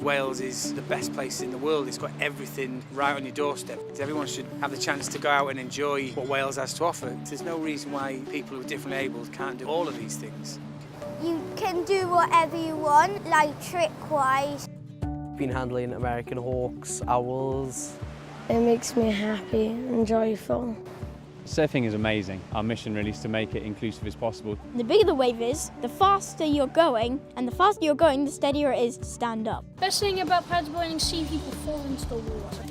Wales is the best place in the world. It's got everything right on your doorstep. Everyone should have the chance to go out and enjoy what Wales has to offer. There's no reason why people with different labels can't do all of these things. You can do whatever you want, like trick-wise. Been handling American hawks, owls. It makes me happy and joyful. Surfing is amazing. Our mission really is to make it inclusive as possible. The bigger the wave is, the faster you're going, and the faster you're going, the steadier it is to stand up. Best thing about paddleboarding is seeing people fall into the water.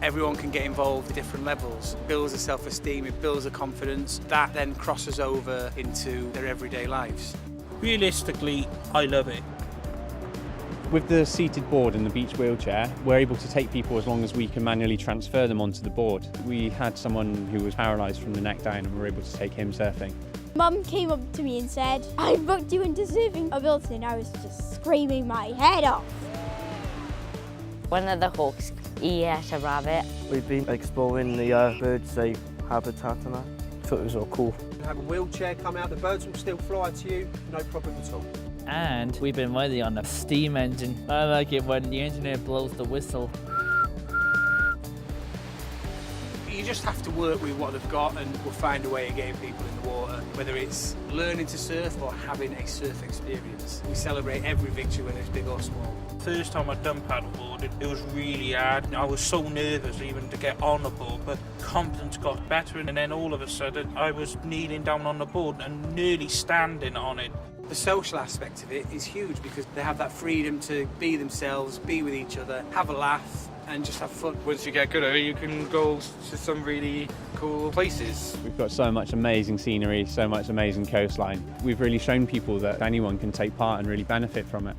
Everyone can get involved at different levels. It builds their self-esteem, it builds their confidence. That then crosses over into their everyday lives. Realistically, I love it. With the seated board and the beach wheelchair, we're able to take people as long as we can manually transfer them onto the board. We had someone who was paralysed from the neck down and we were able to take him surfing. Mum came up to me and said, "I booked you into surfing ability," and I was just screaming my head off. One of the hawks, he ate a rabbit. We've been exploring the bird safe habitat and that. Thought it was all cool. You have a wheelchair come out, the birds will still fly to you, no problem at all. And we've been riding on the steam engine. I like it when the engineer blows the whistle. You just have to work with what they've got and we'll find a way of getting people in the water, whether it's learning to surf or having a surf experience. We celebrate every victory, whether it's big or small. First time I'd done paddleboarding, it was really hard. I was so nervous even to get on the board, but confidence got better, and then all of a sudden I was kneeling down on the board and nearly standing on it. The social aspect of it is huge because they have that freedom to be themselves, be with each other, have a laugh and just have fun. Once you get good at it, you can go to some really cool places. We've got so much amazing scenery, so much amazing coastline. We've really shown people that anyone can take part and really benefit from it.